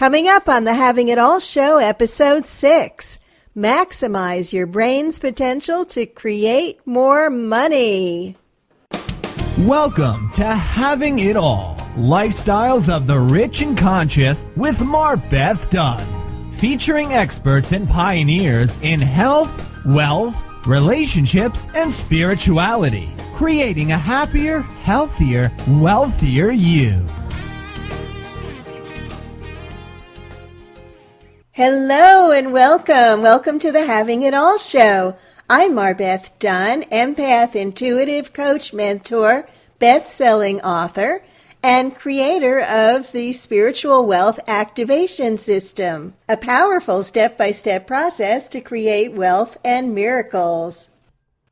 Coming up on the Having It All Show, Episode 6, maximize your brain's potential to create more money. Welcome to Having It All, Lifestyles of the Rich and Conscious with MarBeth Dunn, featuring experts and pioneers in health, wealth, relationships, and spirituality, creating a happier, healthier, wealthier you. Hello and welcome. Welcome to the Having It All Show. I'm MarBeth Dunn, empath, intuitive coach, mentor, best-selling author, and creator of the Spiritual Wealth Activation System, a powerful step-by-step process to create wealth and miracles.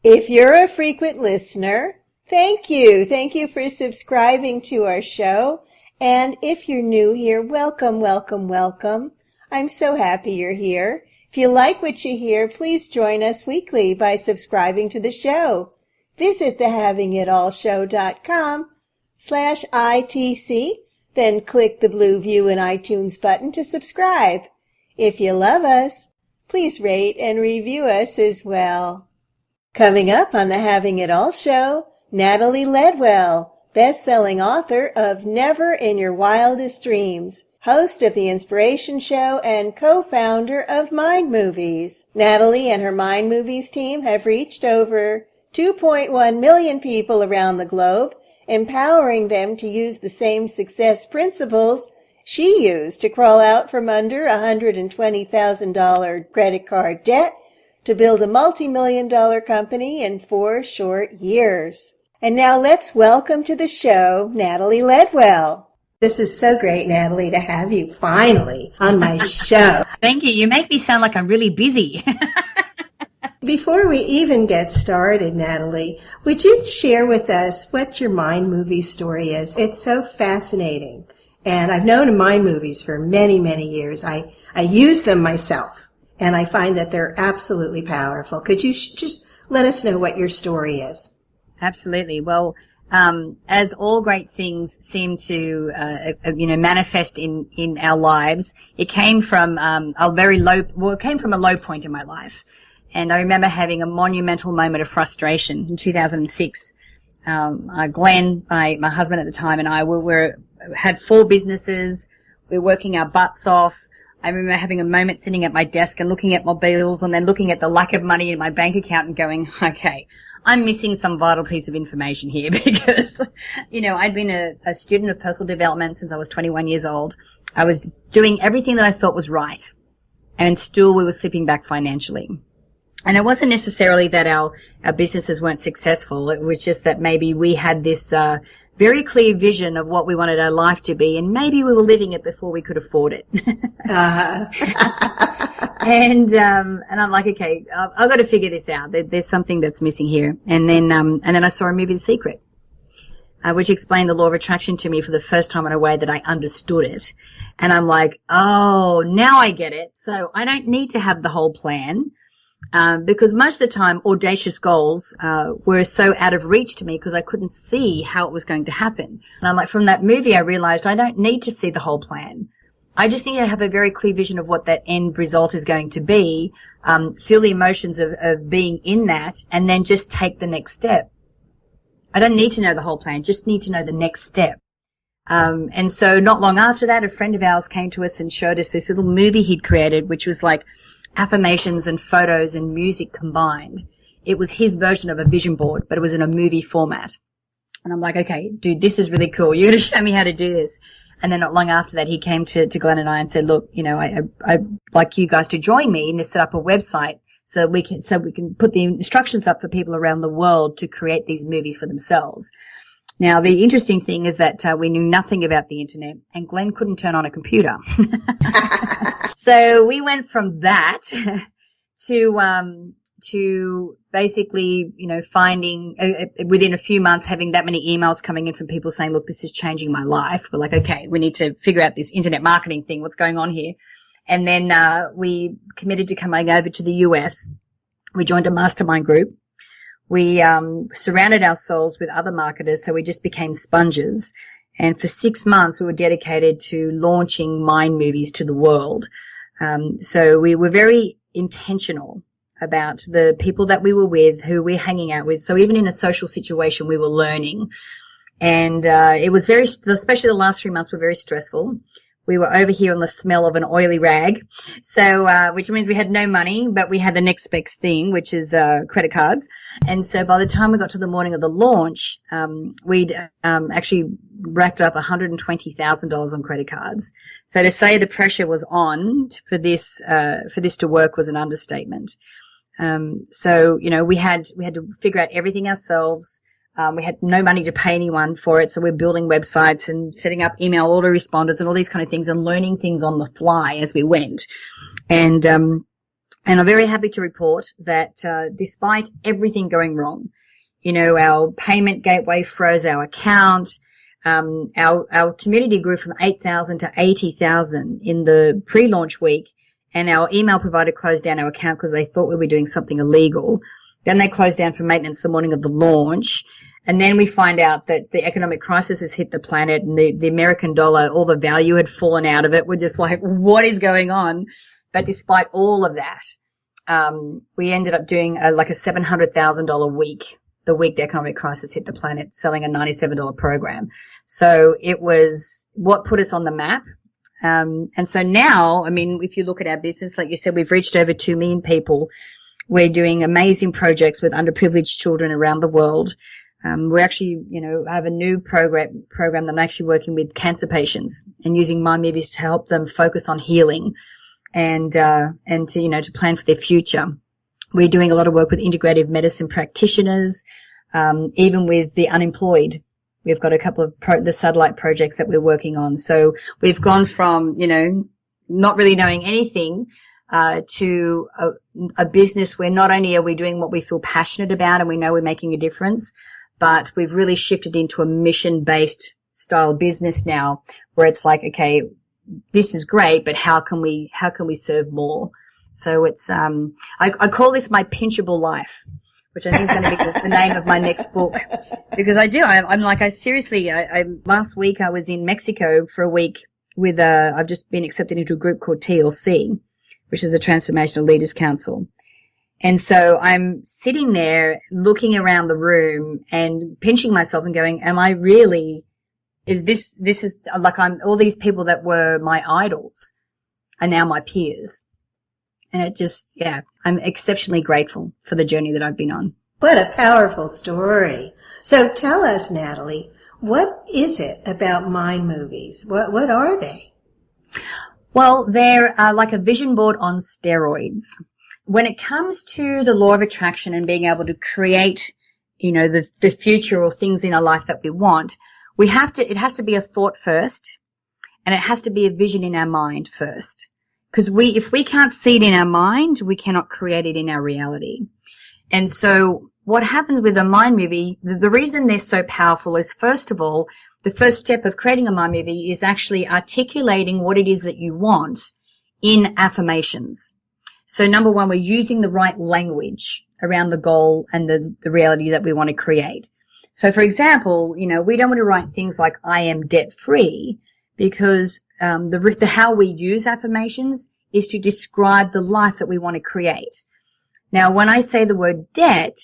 If you're a frequent listener, thank you. Thank you for subscribing to our show. And if you're new here, welcome, welcome, welcome. I'm so happy you're here. If you like what you hear, please join us weekly by subscribing to the show. Visit TheHavingItAllShow.com/ITC, then click the blue View in iTunes button to subscribe. If you love us, please rate and review us as well. Coming up on the Having It All Show, Natalie Ledwell, best-selling author of Never in Your Wildest Dreams, host of The Inspiration Show and co-founder of Mind Movies. Natalie and her Mind Movies team have reached over 2.1 million people around the globe, empowering them to use the same success principles she used to crawl out from under $120,000 credit card debt to build a multi-million-dollar company in 4 short years. And now let's welcome to the show Natalie Ledwell. This is so great, Natalie, to have you finally on my show. Thank you. You make me sound like I'm really busy. Before we even get started, Natalie, would you share with us what your Mind Movie story is? It's so fascinating. And I've known Mind Movies for many, many years. I use them myself, and I find that they're absolutely powerful. Could you just let us know what your story is? Absolutely. Well, as all great things seem to, manifest in our lives, it came from it came from a low point in my life. And I remember having a monumental moment of frustration in 2006. Glenn, my husband at the time, and I had 4 businesses. We were working our butts off. I remember having a moment sitting at my desk and looking at my bills and then looking at the lack of money in my bank account and going, okay, I'm missing some vital piece of information here because, I'd been a student of personal development since I was 21 years old. I was doing everything that I thought was right, and still we were slipping back financially. And it wasn't necessarily that our businesses weren't successful. It was just that maybe we had this very clear vision of what we wanted our life to be, and maybe we were living it before we could afford it. And I'm like, okay, I've got to figure this out. There's something that's missing here. And then I saw a movie, The Secret, which explained the law of attraction to me for the first time in a way that I understood it. And I'm like, oh, now I get it. So I don't need to have the whole plan. Because much of the time, audacious goals were so out of reach to me because I couldn't see how it was going to happen. And I'm like, from that movie, I realized I don't need to see the whole plan. I just need to have a very clear vision of what that end result is going to be, feel the emotions of being in that, and then just take the next step. I don't need to know the whole plan, just need to know the next step. And so not long after that, a friend of ours came to us and showed us this little movie he'd created, which was like affirmations and photos and music combined. It was his version of a vision board, but it was in a movie format. And I'm like, okay, dude, this is really cool. You're going to show me how to do this. And then not long after that, he came to Glenn and I and said, look, I'd like you guys to join me and to set up a website so we can put the instructions up for people around the world to create these movies for themselves. Now, the interesting thing is that we knew nothing about the internet, and Glenn couldn't turn on a computer. So we went from that to basically, finding within a few months having that many emails coming in from people saying, look, this is changing my life. We're like, okay, we need to figure out this internet marketing thing. What's going on here? And then we committed to coming over to the US. We joined a mastermind group. We surrounded ourselves with other marketers, so we just became sponges. And for 6 months, we were dedicated to launching mind movies to the world. So we were very intentional about the people that we were with, who we're hanging out with. So even in a social situation, we were learning. And it was especially the last 3 months were very stressful. We were over here on the smell of an oily rag. So, which means we had no money, but we had the next best thing, which is, credit cards. And so by the time we got to the morning of the launch, we'd, actually racked up $120,000 on credit cards. So to say the pressure was on for this to work was an understatement. So, we had to figure out everything ourselves. We had no money to pay anyone for it, so we're building websites and setting up email autoresponders and all these kind of things and learning things on the fly as we went. And I'm very happy to report that, despite everything going wrong, our payment gateway froze our account. Our community grew from 8,000 to 80,000 in the pre-launch week, and our email provider closed down our account because they thought we were doing something illegal. Then they closed down for maintenance the morning of the launch. And then we find out that the economic crisis has hit the planet, and the American dollar, all the value had fallen out of it. We're just like, what is going on? But despite all of that, we ended up doing a $700,000 week, the week the economic crisis hit the planet, selling a $97 program. So it was what put us on the map. And so now, if you look at our business, like you said, we've reached over 2 million people. We're doing amazing projects with underprivileged children around the world. We're actually, have a new program that I'm actually working with cancer patients and using mind movies to help them focus on healing and to plan for their future. We're doing a lot of work with integrative medicine practitioners, even with the unemployed. We've got a couple of the satellite projects that we're working on. So we've gone from, not really knowing anything, to a business where not only are we doing what we feel passionate about and we know we're making a difference, but we've really shifted into a mission-based style business now, where it's like, okay, this is great, but how can we serve more? So it's, I call this my pinchable life, which I think is going to be the name of my next book, because last week I was in Mexico for a week with, I've just been accepted into a group called TLC, which is the Transformational Leaders Council. And so I'm sitting there looking around the room and pinching myself and going, am I really, this is like all these people that were my idols are now my peers. And it just, I'm exceptionally grateful for the journey that I've been on. What a powerful story. So tell us, Natalie, what is it about mind movies? What are they? Well, they're like a vision board on steroids. When it comes to the law of attraction and being able to create, the future or things in our life that we want, it has to be a thought first, and it has to be a vision in our mind first. Because if we can't see it in our mind, we cannot create it in our reality. And so what happens with a mind movie, the reason they're so powerful is, first of all, the first step of creating a mind movie is actually articulating what it is that you want in affirmations. So number one, we're using the right language around the goal and the reality that we want to create. So for example, we don't want to write things like I am debt free, because how we use affirmations is to describe the life that we want to create. Now, when I say the word debt,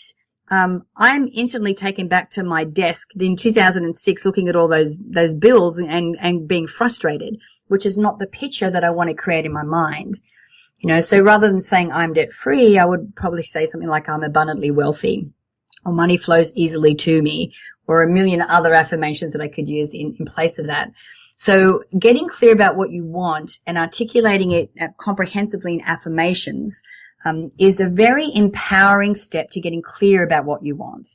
I'm instantly taken back to my desk in 2006 looking at all those bills and being frustrated, which is not the picture that I want to create in my mind. So rather than saying I'm debt free, I would probably say something like I'm abundantly wealthy, or money flows easily to me, or a million other affirmations that I could use in place of that. So getting clear about what you want and articulating it comprehensively in affirmations is a very empowering step to getting clear about what you want.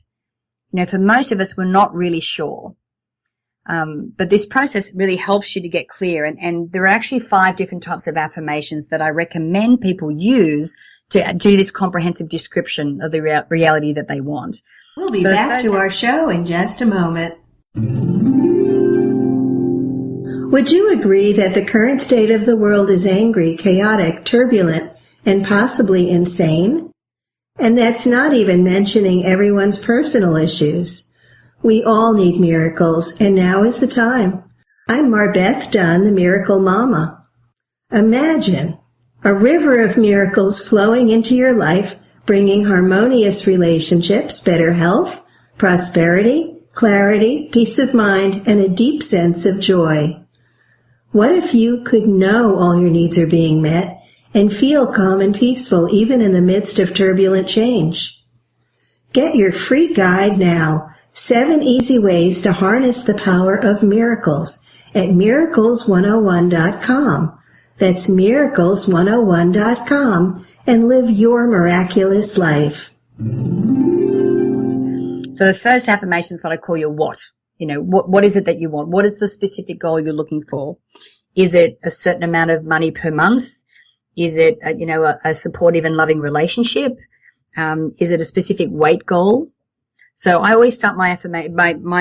For most of us, we're not really sure. But this process really helps you to get clear. And there are actually 5 different types of affirmations that I recommend people use to do this comprehensive description of the reality that they want. We'll be back to our show in just a moment. Would you agree that the current state of the world is angry, chaotic, turbulent, and possibly insane? And that's not even mentioning everyone's personal issues. We all need miracles, and now is the time. I'm MarBeth Dunn, the Miracle Mama. Imagine a river of miracles flowing into your life, bringing harmonious relationships, better health, prosperity, clarity, peace of mind, and a deep sense of joy. What if you could know all your needs are being met and feel calm and peaceful even in the midst of turbulent change? Get your free guide now, 7 easy ways to harness the power of miracles at miracles101.com. That's miracles101.com and live your miraculous life. So the first affirmation is what I call your what. You know, what is it that you want? What is the specific goal you're looking for? Is it a certain amount of money per month? Is it, a supportive and loving relationship? Is it a specific weight goal? So I always start my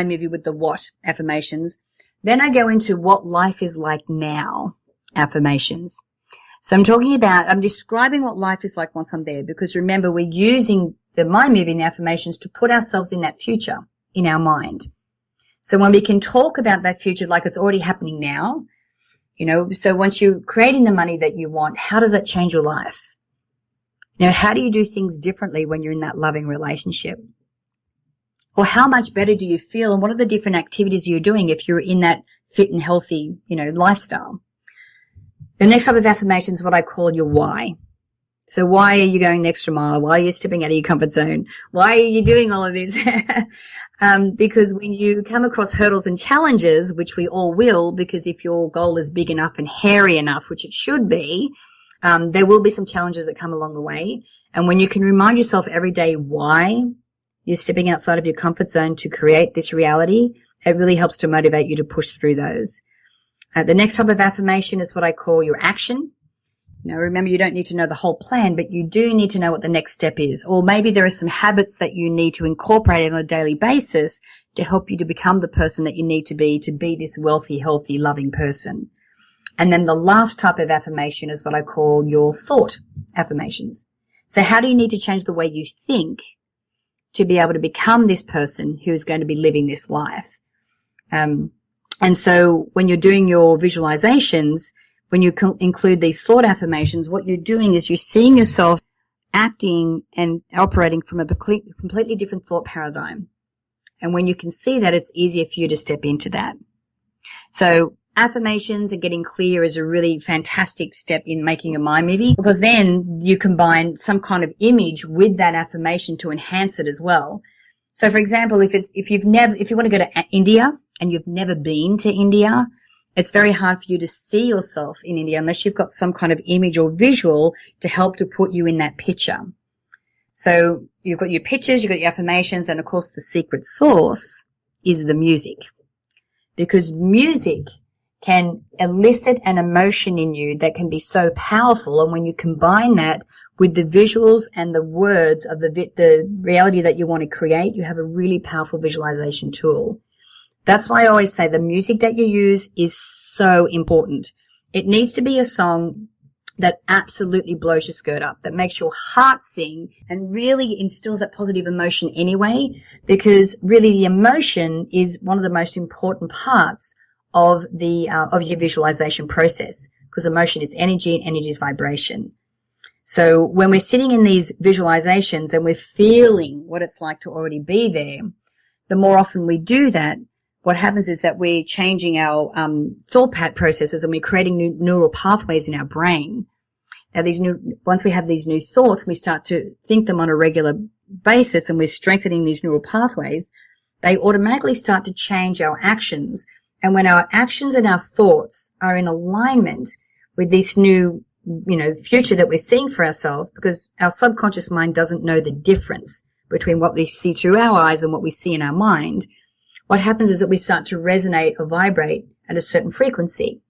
movie with the what affirmations. Then I go into what life is like now affirmations. So I'm describing what life is like once I'm there, because remember, we're using the mind movie and the affirmations to put ourselves in that future in our mind. So when we can talk about that future like it's already happening now, so once you're creating the money that you want, how does that change your life? How do you do things differently when you're in that loving relationship? Or how much better do you feel, and what are the different activities you're doing if you're in that fit and healthy, lifestyle? The next type of affirmation is what I call your why. So why are you going the extra mile? Why are you stepping out of your comfort zone? Why are you doing all of this? Because when you come across hurdles and challenges, which we all will, because if your goal is big enough and hairy enough, which it should be, there will be some challenges that come along the way. And when you can remind yourself every day why you're stepping outside of your comfort zone to create this reality, it really helps to motivate you to push through those. The next type of affirmation is what I call your action. Remember, you don't need to know the whole plan, but you do need to know what the next step is. Or maybe there are some habits that you need to incorporate on a daily basis to help you to become the person that you need to be this wealthy, healthy, loving person. And then the last type of affirmation is what I call your thought affirmations. So how do you need to change the way you think to be able to become this person who is going to be living this life? And so when you're doing your visualizations, when you include these thought affirmations, what you're doing is you're seeing yourself acting and operating from a completely different thought paradigm. And when you can see that, it's easier for you to step into that. So affirmations and getting clear is a really fantastic step in making a mind movie, because then you combine some kind of image with that affirmation to enhance it as well. So for example, if you want to go to India and you've never been to India, it's very hard for you to see yourself in India unless you've got some kind of image or visual to help to put you in that picture. So you've got your pictures, you've got your affirmations, and of course the secret sauce is the music. Because music can elicit an emotion in you that can be so powerful, and when you combine that with the visuals and the words of the reality that you want to create, you have a really powerful visualization tool. That's why I always say the music that you use is so important. It needs to be a song that absolutely blows your skirt up, that makes your heart sing and really instills that positive emotion anyway, because really the emotion is one of the most important parts of your visualization process, because emotion is energy and energy is vibration. So when we're sitting in these visualizations and we're feeling what it's like to already be there, the more often we do that, what happens is that we're changing our thought processes and we're creating new neural pathways in our brain. Now, once we have these new thoughts, we start to think them on a regular basis and we're strengthening these neural pathways, they automatically start to change our actions. And when our actions and our thoughts are in alignment with this new, future that we're seeing for ourselves, because our subconscious mind doesn't know the difference between what we see through our eyes and what we see in our mind, what happens is that we start to resonate or vibrate at a certain frequency.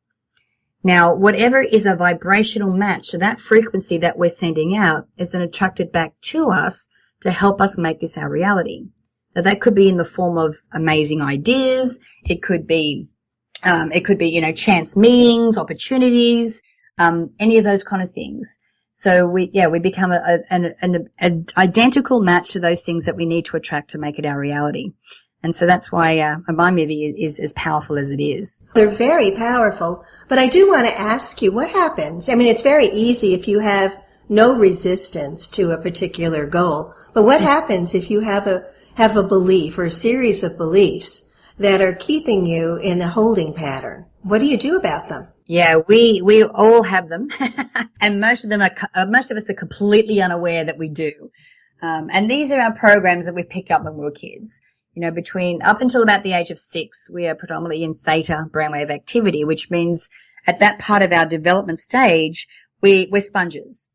Now, whatever is a vibrational match, so that frequency that we're sending out is then attracted back to us to help us make this our reality. Now, that could be in the form of amazing ideas. It could be, chance meetings, opportunities, any of those kind of things. So we become an identical match to those things that we need to attract to make it our reality. And so that's why my movie is as powerful as it is. They're very powerful, but I do want to ask you, what happens? I mean, it's very easy if you have no resistance to a particular goal, but what happens if you have a belief or a series of beliefs that are keeping you in a holding pattern? What do you do about them? Yeah, we all have them, and most of us are completely unaware that we do. And these are our programs that we picked up when we were kids. You know, between up until about the age of 6, we are predominantly in theta brainwave activity, which means at that part of our development stage, we're sponges.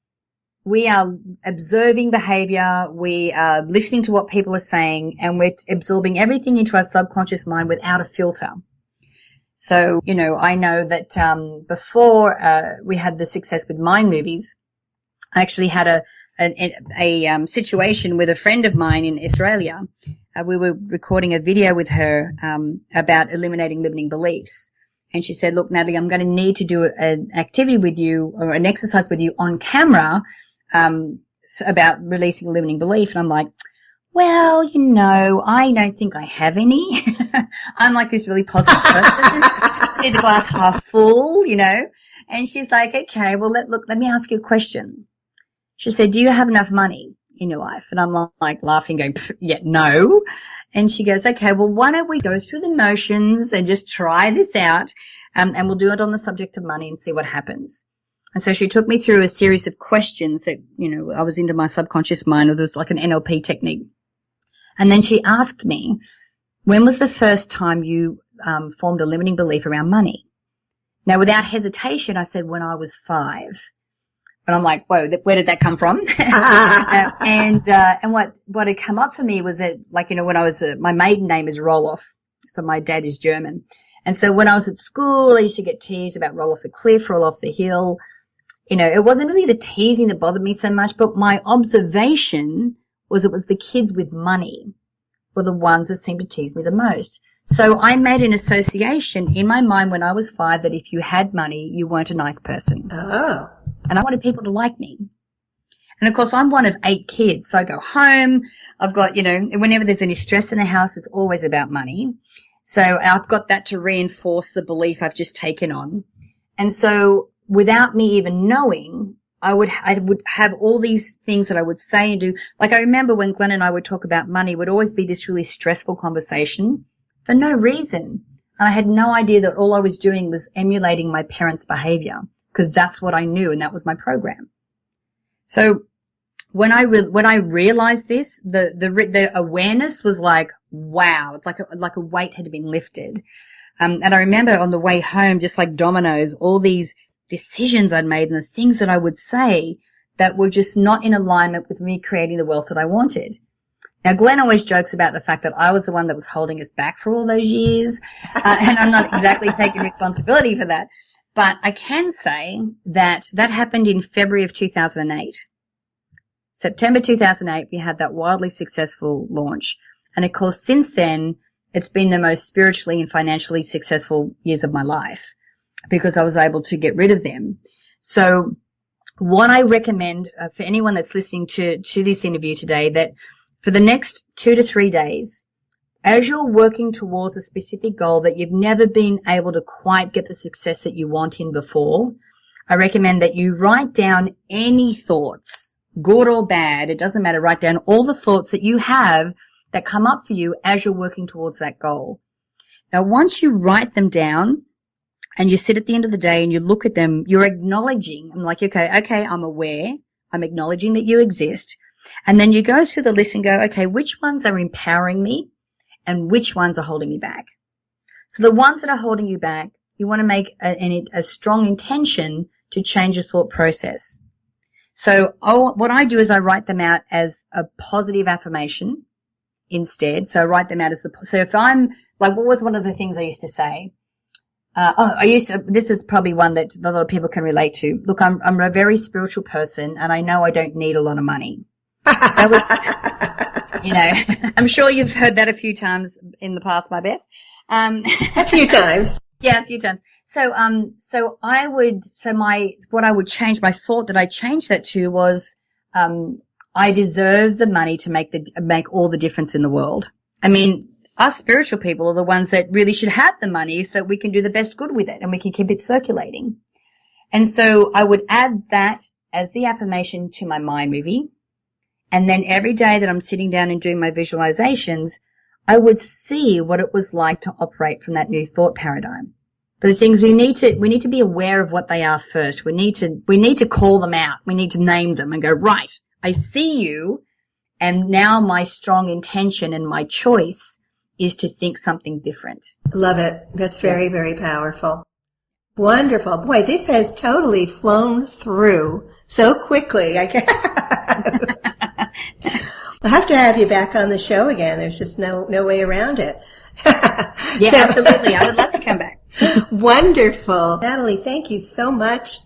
We are observing behavior, we are listening to what people are saying, and we're absorbing everything into our subconscious mind without a filter. So, you know, I know that before we had the success with Mind movies, I actually had a situation with a friend of mine in Australia. We were recording a video with her about eliminating limiting beliefs. And she said, look, Natalie, I'm going to need to do an activity with you or an exercise with you on camera about releasing a limiting belief. And I'm like, well, you know, I don't think I have any. I'm like this really positive person. See the glass half full, you know. And she's like, okay, well, let me ask you a question. She said, do you have enough money in your life? And I'm like laughing, going, yeah, no. And she goes, okay, well, why don't we go through the motions and just try this out, and we'll do it on the subject of money and see what happens. And so she took me through a series of questions that, you know, I was into my subconscious mind, or there was like an NLP technique. And then she asked me, when was the first time you formed a limiting belief around money? Now, without hesitation, I said, when I was 5. And I'm like, whoa, where did that come from? And what had come up for me was that, like, you know, when I was, my maiden name is Roloff. So my dad is German. And so when I was at school, I used to get teased about roll off the cliff, roll off the hill. You know, it wasn't really the teasing that bothered me so much, but my observation was it was the kids with money were the ones that seemed to tease me the most. So I made an association in my mind when I was 5 that if you had money, you weren't a nice person. Oh. And I wanted people to like me. And of course, I'm one of 8 kids. So I go home. I've got, you know, whenever there's any stress in the house, it's always about money. So I've got that to reinforce the belief I've just taken on. And so without me even knowing, I would have all these things that I would say and do. Like, I remember when Glenn and I would talk about money, it would always be this really stressful conversation for no reason. And I had no idea that all I was doing was emulating my parents' behavior, because that's what I knew and that was my program. So when I realized this, the awareness was like, wow, it's like a weight had been lifted. And I remember on the way home, just like dominoes, all these decisions I'd made and the things that I would say that were just not in alignment with me creating the wealth that I wanted. Now, Glenn always jokes about the fact that I was the one that was holding us back for all those years, and I'm not exactly taking responsibility for that. But I can say that happened in February of 2008. September 2008, we had that wildly successful launch. And of course, since then, it's been the most spiritually and financially successful years of my life because I was able to get rid of them. So what I recommend for anyone that's listening to this interview today, that for the next 2 to 3 days, as you're working towards a specific goal that you've never been able to quite get the success that you want in before, I recommend that you write down any thoughts, good or bad, it doesn't matter, write down all the thoughts that you have that come up for you as you're working towards that goal. Now, once you write them down and you sit at the end of the day and you look at them, you're acknowledging, I'm like, okay, I'm aware, I'm acknowledging that you exist. And then you go through the list and go, okay, which ones are empowering me and which ones are holding me back? So the ones that are holding you back, you want to make a strong intention to change your thought process. So what I do is I write them out as a positive affirmation instead. So I write them out as so if I'm like, what was one of the things I used to say? This is probably one that a lot of people can relate to. Look, I'm a very spiritual person and I know I don't need a lot of money. That was, you know, I'm sure you've heard that a few times in the past, MarBeth. A few times. Yeah, a few times. So what I would change, my thought that I changed that to was, I deserve the money to make all the difference in the world. I mean, us spiritual people are the ones that really should have the money so that we can do the best good with it and we can keep it circulating. And so I would add that as the affirmation to my mind movie. And then every day that I'm sitting down and doing my visualizations, I would see what it was like to operate from that new thought paradigm. But the things we need to be aware of what they are first. We need to call them out. We need to name them and go, right, I see you. And now my strong intention and my choice is to think something different. Love it. That's very, very powerful. Wonderful. Boy, this has totally flown through so quickly. I'll have to have you back on the show again. There's just no way around it. Yeah, absolutely. I would love to come back. Wonderful. Natalie, thank you so much.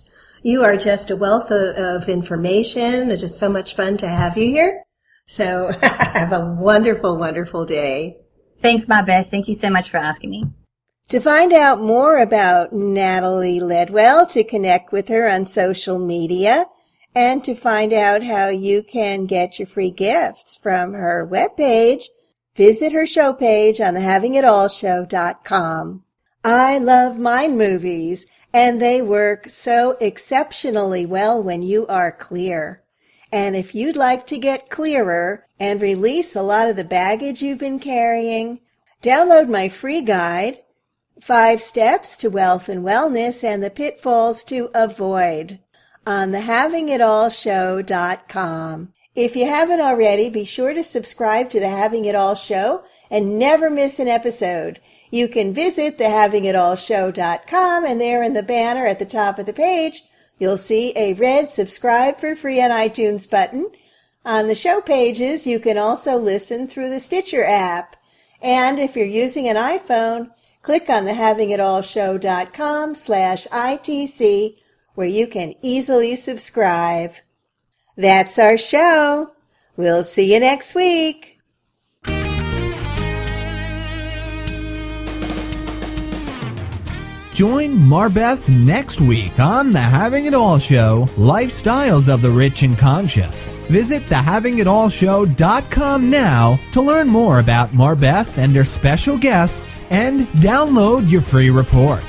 You are just a wealth of information. It's just so much fun to have you here. So have a wonderful, wonderful day. Thanks, MarBeth. Thank you so much for asking me. To find out more about Natalie Ledwell, to connect with her on social media, and to find out how you can get your free gifts from her webpage, visit her show page on TheHavingItAllShow.com. I love mind movies, and they work so exceptionally well when you are clear. And if you'd like to get clearer and release a lot of the baggage you've been carrying, download my free guide, 5 Steps to Wealth and Wellness and the Pitfalls to Avoid, on TheHavingItAllShow.com. If you haven't already, be sure to subscribe to The Having It All Show and never miss an episode. You can visit TheHavingItAllShow.com, and there in the banner at the top of the page, you'll see a red subscribe for free on iTunes button. On the show pages, you can also listen through the Stitcher app. And if you're using an iPhone, click on TheHavingItAllShow.com/ITC, where you can easily subscribe. That's our show. We'll see you next week. Join MarBeth next week on The Having It All Show, Lifestyles of the Rich and Conscious. Visit TheHavingItAllShow.com now to learn more about MarBeth and her special guests and download your free report.